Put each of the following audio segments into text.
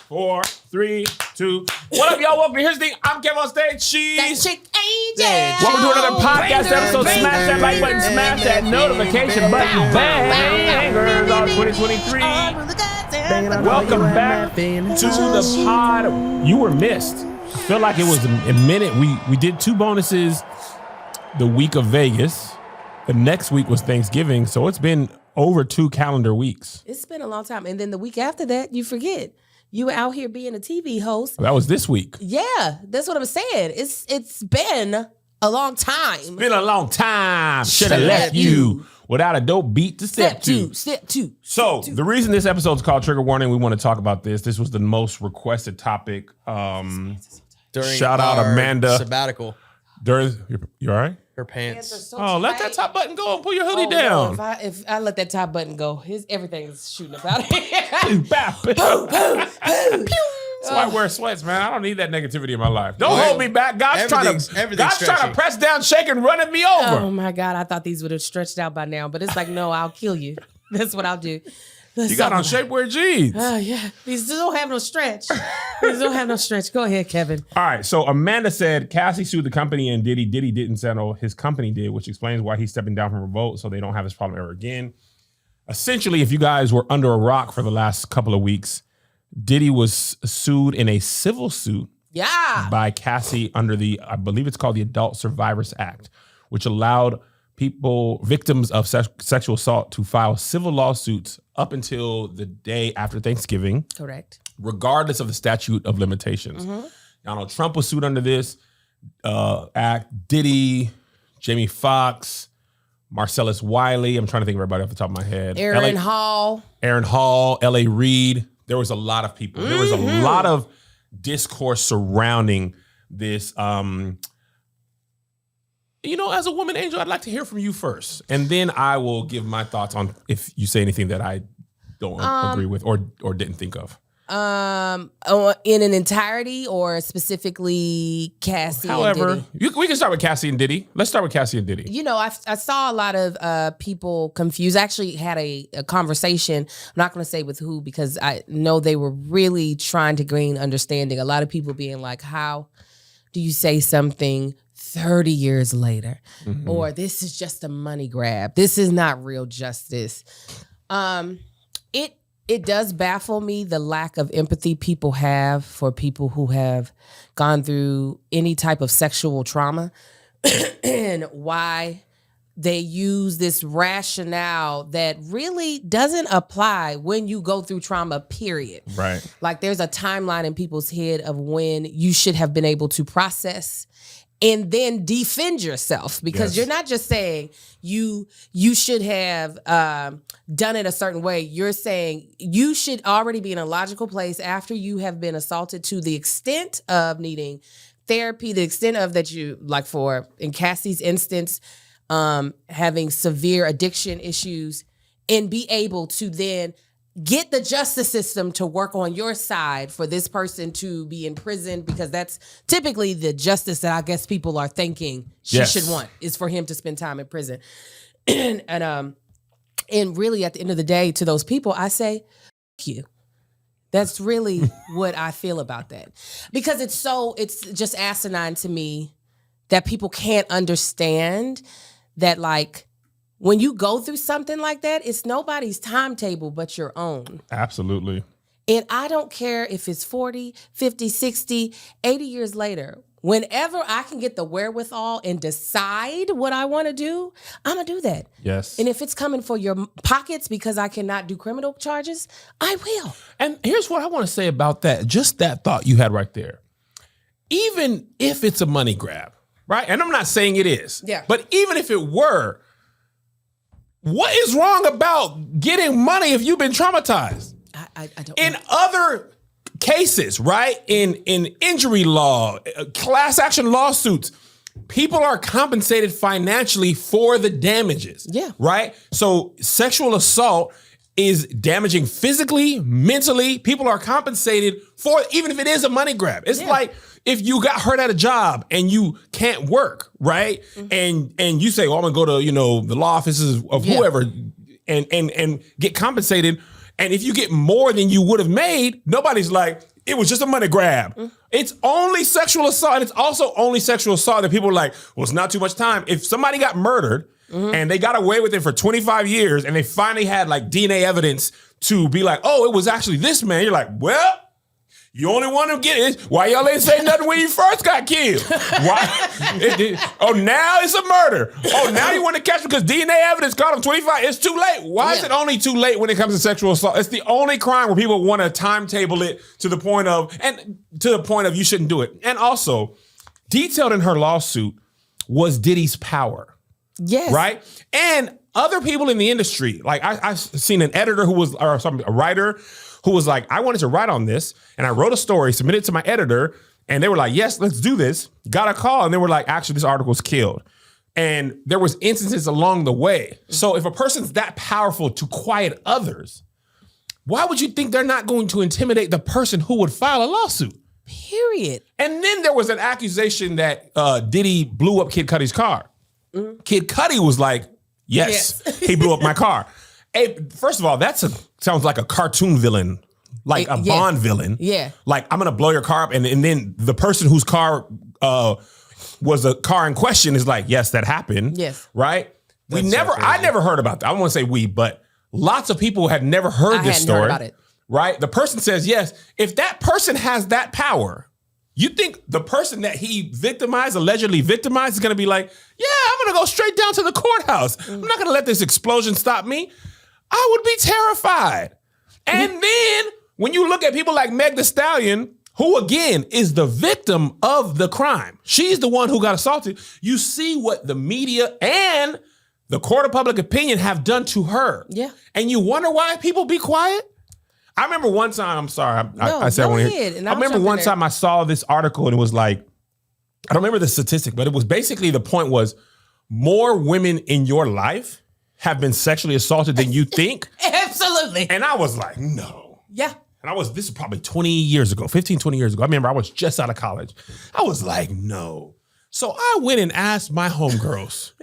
4, 3, 2. What up, y'all? Welcome to Here's the Thing. I'm Kevin on stage. She's Chick Angel. welcome to another podcast episode. Smash that like button, smash that notification button. Bangers on 2023. Welcome back to the pod. You were missed. I feel like it was a minute. We did 2 bonuses the week of Vegas. The next week was Thanksgiving, so it's been over 2 calendar weeks. It's been a long time. And then the week after that, you forget. You were out here being a TV host. That was this week. Yeah, that's what I'm saying. It's been a long time. It's been a long time. Should have left you without a dope beat to step to. Step two. So the reason this episode is called Trigger Warning, we want to talk about this. This was the most requested topic. During Shout out Amanda. Sabbatical. You all right? Her pants. So Let that top button go and pull your hoodie down. No, if I let that top button go, everything's shooting up out of here. That's why I wear sweats, man. I don't need that negativity in my life. Don't hold me back. God's trying to press down, shake, and run me over. Oh my God, I thought these would have stretched out by now, but it's like, no, I'll kill you. That's what I'll do. You got on shapewear jeans. Oh, yeah. These don't have no stretch. Go ahead, Kevin. All right. So Amanda said Cassie sued the company and Diddy. Diddy didn't settle. His company did, which explains why he's stepping down from Revolt so they don't have this problem ever again. Essentially, if you guys were under a rock for the last couple of weeks, Diddy was sued in a civil suit by Cassie under I believe it's called the Adult Survivors Act, which allowed victims of sexual assault to file civil lawsuits up until the day after Thanksgiving. Correct. Regardless of the statute of limitations. Mm-hmm. Donald Trump was sued under this act. Diddy, Jamie Foxx, Marcellus Wiley. I'm trying to think of everybody off the top of my head. Aaron Hall, L.A. Reid. There was a lot of people. There was a lot of discourse surrounding this. As a woman, Angel, I'd like to hear from you first. And then I will give my thoughts on if you say anything that I don't agree with or didn't think of. In an entirety or specifically Cassie and Diddy? We can start with Cassie and Diddy. Let's start with Cassie and Diddy. I saw a lot of people confused. I actually had a conversation. I'm not going to say with who because I know they were really trying to gain understanding. A lot of people being like, how do you say something 30 years later? Mm-hmm. Or this is just a money grab. This is not real justice. It does baffle me the lack of empathy people have for people who have gone through any type of sexual trauma and why they use this rationale that really doesn't apply when you go through trauma, period. Right. Like there's a timeline in people's head of when you should have been able to process and then defend yourself because you're not just saying you should have done it a certain way. You're saying you should already be in a logical place after you have been assaulted to the extent of needing therapy, the extent of that you, like for, in Cassie's instance, having severe addiction issues and be able to then get the justice system to work on your side for this person to be in prison because that's typically the justice that I guess people are thinking she should want is for him to spend time in prison. And really at the end of the day to those people, I say, F you. That's really what I feel about that. Because it's just asinine to me that people can't understand that like, when you go through something like that, it's nobody's timetable but your own. Absolutely. And I don't care if it's 40, 50, 60, 80 years later. Whenever I can get the wherewithal and decide what I want to do, I'm going to do that. Yes. And if it's coming for your pockets because I cannot do criminal charges, I will. And here's what I want to say about that. Just that thought you had right there. Even if it's a money grab, right? And I'm not saying it is. Yeah. But even if it were, what is wrong about getting money if you've been traumatized? I don't. In other cases, right? In injury law, class action lawsuits, people are compensated financially for the damages. Yeah. Right? So sexual assault is damaging physically, mentally. People are compensated for it, even if it is a money grab. It's like if you got hurt at a job and you can't work, right? Mm-hmm. And you say, well, I'm gonna go to, the law offices of whoever and get compensated. And if you get more than you would have made, nobody's like, it was just a money grab. It's only sexual assault, and it's also only sexual assault that people are like, well, it's not too much time. If somebody got murdered and they got away with it for 25 years and they finally had like DNA evidence to be like, oh, it was actually this man, you're like, well, you only want to get it. Why y'all ain't say nothing when you first got killed? Why? Now it's a murder. Oh, now you want to catch him because DNA evidence caught him 25. It's too late. Why is it only too late when it comes to sexual assault? It's the only crime where people want to timetable it to the point of you shouldn't do it. And also, detailed in her lawsuit was Diddy's power. Yes. Right? And other people in the industry, like I've seen an editor a writer who was like, I wanted to write on this, and I wrote a story, submitted it to my editor, and they were like, yes, let's do this. Got a call, and they were like, actually, this article's killed. And there was instances along the way. So if a person's that powerful to quiet others, why would you think they're not going to intimidate the person who would file a lawsuit? Period. And then there was an accusation that Diddy blew up Kid Cudi's car. Kid Cudi was like, yes. He blew up my car. Hey, first of all, sounds like a cartoon villain, like a Bond villain. Yeah. Like, I'm going to blow your car up. And then the person whose car was the car in question is like, yes, that happened. Yes. Right? I never heard about that. I don't want to say we, but lots of people had never heard this story. Heard about it. Right? The person says, yes. If that person has that power, you think the person that he allegedly victimized, is going to be like, yeah, I'm going to go straight down to the courthouse. I'm not going to let this explosion stop me. I would be terrified. And then when you look at people like Meg Thee Stallion, who again is the victim of the crime, she's the one who got assaulted. You see what the media and the court of public opinion have done to her. Yeah. And you wonder why people be quiet? I remember one time, I'm sorry, I said one here. I remember one time I saw this article and it was like, I don't remember the statistic, but it was basically the point was more women in your life have been sexually assaulted than you think. Absolutely. And I was like, no. Yeah. And this is probably 20 years ago, 15, 20 years ago. I remember I was just out of college. I was like, no. So I went and asked my homegirls.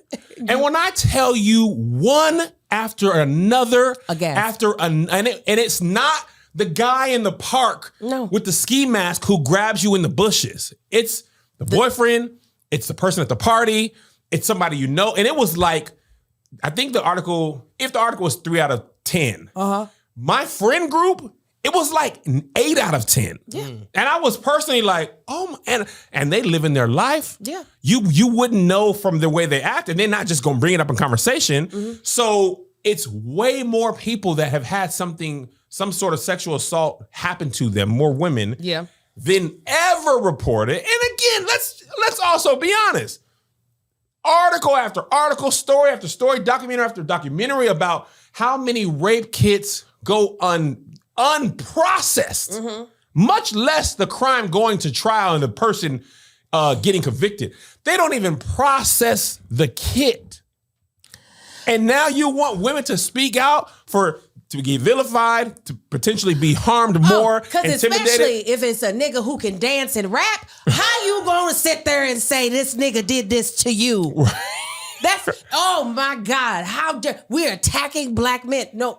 And when I tell you one after another, and it's not the guy in the park with the ski mask who grabs you in the bushes. It's the boyfriend. It's the person at the party. It's somebody you know. And it was like, I think if the article was 3 out of 10, my friend group, it was like an 8 out of 10. Yeah. And I was personally like, oh, and they live in their life. Yeah. You wouldn't know from the way they act, and they're not just going to bring it up in conversation. So it's way more people that have had some sort of sexual assault happen to them, more women than ever reported. And again, let's also be honest. Article after article, story after story, documentary after documentary about how many rape kits go unprocessed, much less the crime going to trial and the person getting convicted. They don't even process the kit. And now you want women to speak out to get vilified, to potentially be harmed more, because especially if it's a nigga who can dance and rap, how you gonna sit there and say this nigga did this to you? Right. That's, oh my God, how dare, we're attacking black men. No,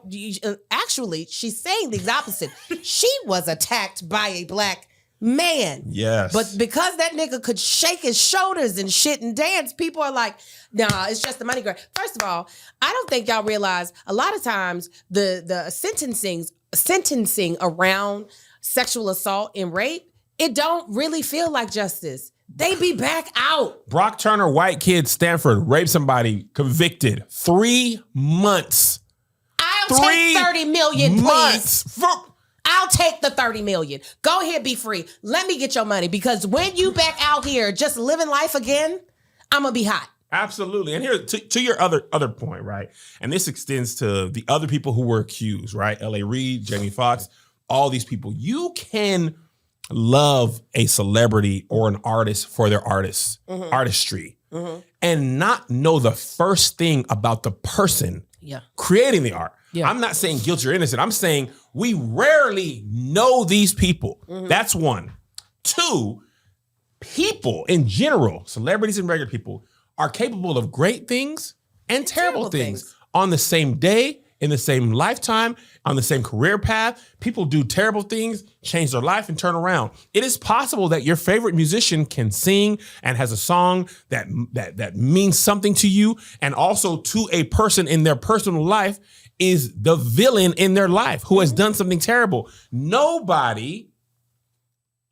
actually, she's saying the opposite. She was attacked by a black man. Yes. But because that nigga could shake his shoulders and shit and dance, people are like, nah, it's just the money grab. First of all, I don't think y'all realize a lot of times the sentencing around sexual assault and rape, it don't really feel like justice. They be back out. Brock Turner, white kid, Stanford, raped somebody, convicted. 3 months. I'll take 30 million, please. I'll take the 30 million. Go ahead, be free. Let me get your money, because when you back out here just living life again, I'm gonna be hot. Absolutely. And here, to your other point, right? And this extends to the other people who were accused, right? L.A. Reid, Jamie Foxx, all these people. You can love a celebrity or an artist for their artistry, and not know the first thing about the person creating the art. Yeah. I'm not saying guilty or innocent. I'm saying we rarely know these people. That's one. 2, people in general, celebrities and regular people, are capable of great things and terrible things on the same day in the same lifetime, on the same career path. People do terrible things, change their life, and turn around. It is possible that your favorite musician can sing and has a song that means something to you, and also to a person in their personal life is the villain in their life who has done something terrible. Nobody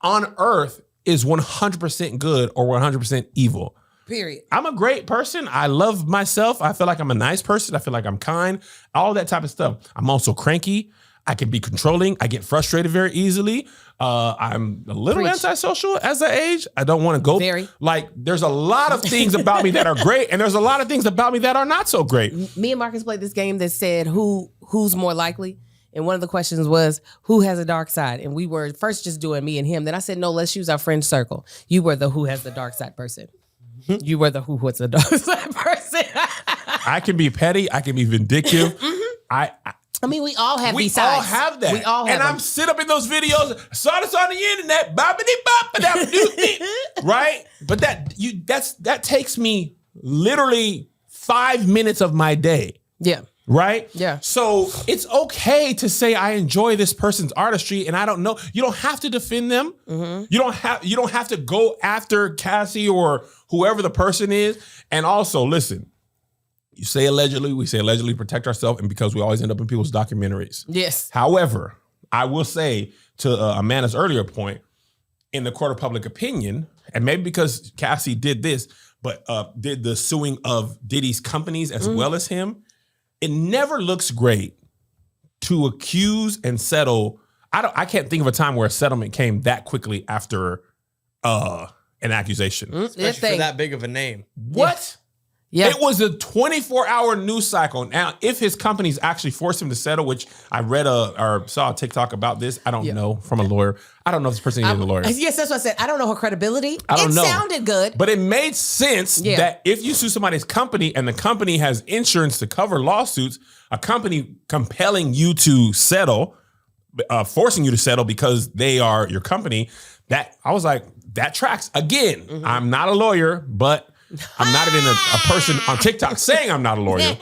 on earth is 100% good or 100% evil. Period. I'm a great person. I love myself. I feel like I'm a nice person. I feel like I'm kind, all that type of stuff. I'm also cranky. I can be controlling. I get frustrated very easily. I'm a little antisocial as I age. I don't want to go. Like, there's a lot of things about me that are great, and there's a lot of things about me that are not so great. Me and Marcus played this game that said who's more likely. And one of the questions was, who has a dark side? And we were first just doing me and him. Then I said, no, let's use our friend circle. You were the who has the dark side person. You were the who has the dark side person. I can be petty. I can be vindictive. I mean, we all have these sides. We all have that. We all have and them. I'm sit up in those videos. I saw this on the internet. Right? But that takes me literally 5 minutes of my day. Yeah. Right? Yeah. So it's okay to say I enjoy this person's artistry, and I don't know. You don't have to defend them. Mm-hmm. You don't have to go after Cassie or whoever the person is. And also, listen, you say allegedly, we say allegedly, protect ourselves, and because we always end up in people's documentaries. Yes. However, I will say to Amanda's earlier point, in the court of public opinion, and maybe because Cassie did this, but did the suing of Diddy's companies as well as him, it never looks great to accuse and settle. I can't think of a time where a settlement came that quickly after an accusation. Especially for that big of a name. What? Yeah. It was a 24-hour news cycle. Now, if his companies actually forced him to settle, which I read or saw a TikTok about this, I don't know, from a lawyer. I don't know if this person is a lawyer. Yes, that's what I said. I don't know her credibility. I don't know. It sounded good. But it made sense that if you sue somebody's company and the company has insurance to cover lawsuits, a company compelling you to settle, forcing you to settle because they are your company, that I was like, that tracks. Again, I'm not a lawyer, but I'm not even a person on TikTok saying I'm not a lawyer,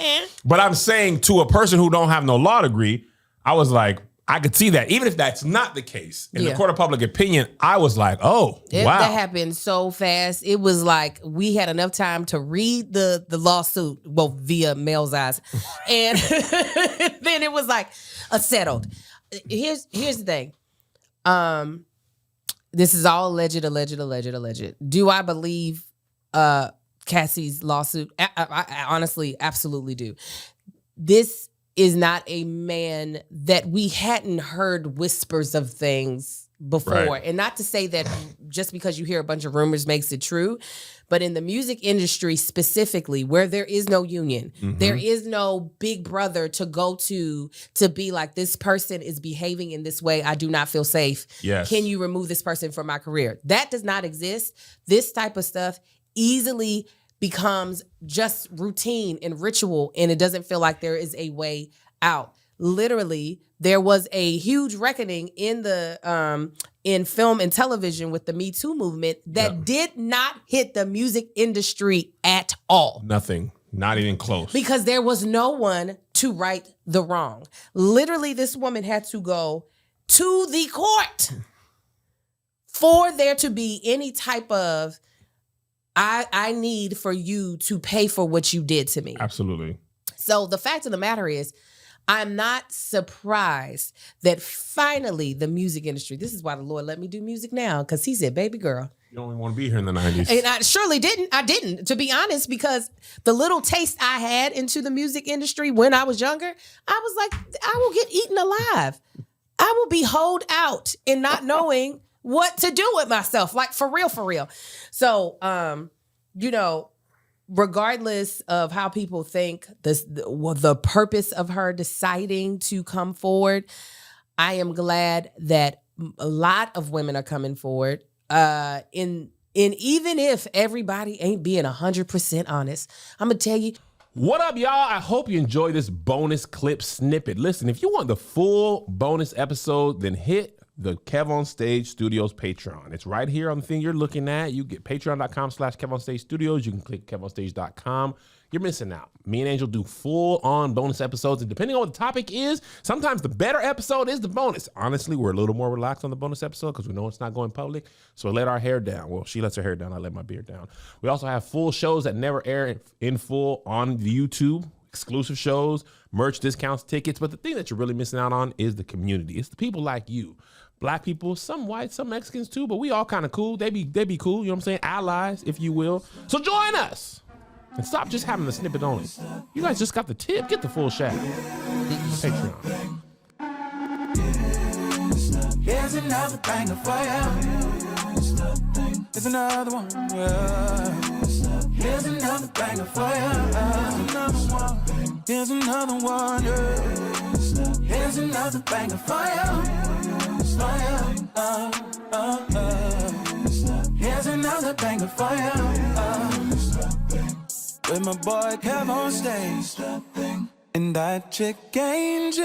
but I'm saying to a person who don't have no law degree, I was like, I could see that. Even if that's not the case, in the court of public opinion, I was like, wow. That happened so fast. It was like we had enough time to read the lawsuit, well, via Mel's eyes. And then it was like settled. Here's the thing. This is all alleged. Do I believe Cassie's lawsuit? I honestly absolutely do. This is not a man that we hadn't heard whispers of things before. Right. And not to say that just because you hear a bunch of rumors makes it true, but in the music industry specifically, where there is no union, there is no big brother to go to be like, this person is behaving in this way, I do not feel safe. Yes. Can you remove this person from my career? That does not exist. This type of stuff easily becomes just routine and ritual, and it doesn't feel like there is a way out. Literally, there was a huge reckoning in the in film and television with the Me Too movement that did not hit the music industry at all. Nothing. Not even close. Because there was no one to right the wrong. Literally, this woman had to go to the court for there to be any type of I need for you to pay for what you did to me. Absolutely. So the fact of the matter is, I'm not surprised that finally the music industry, this is why the Lord let me do music now, because he said, baby girl. You only want to be here in the 90s. And I surely didn't. I didn't, to be honest, because the little taste I had into the music industry when I was younger, I was like, I will get eaten alive. I will be holed out in not knowing what to do with myself, like for real. So, regardless of how people think, the purpose of her deciding to come forward, I am glad that a lot of women are coming forward. And even if everybody ain't being 100% honest, I'm gonna tell you. What up, y'all? I hope you enjoy this bonus clip snippet. Listen, if you want the full bonus episode, then hit the Kev on Stage Studios Patreon. It's right here on the thing you're looking at. You get patreon.com/KevOnStageStudios. You can click KevOnStage.com. you're missing out. Me and Angel do full-on bonus episodes, and depending on what the topic is, sometimes the better episode is the bonus. Honestly, we're a little more relaxed on the bonus episode because we know it's not going public, so we let our hair down. Well, she lets her hair down. I let my beard down. We also have full shows that never air in full on YouTube, exclusive shows, merch discounts, tickets. But the thing that you're really missing out on is the community. It's the people like you. Black people, some white, some Mexicans too, but we all kind of cool. They be cool, you know what I'm saying? Allies, if you will. So join us. And stop just having the snippet only. You guys just got the tip. Get the full shaft. Patreon. Here's another banger for you. Here's another one. Here's another banger for you. Here's another one. Here's another banger for you. Here's another banger for you. With my boy Kev on stage, and that chick Angel.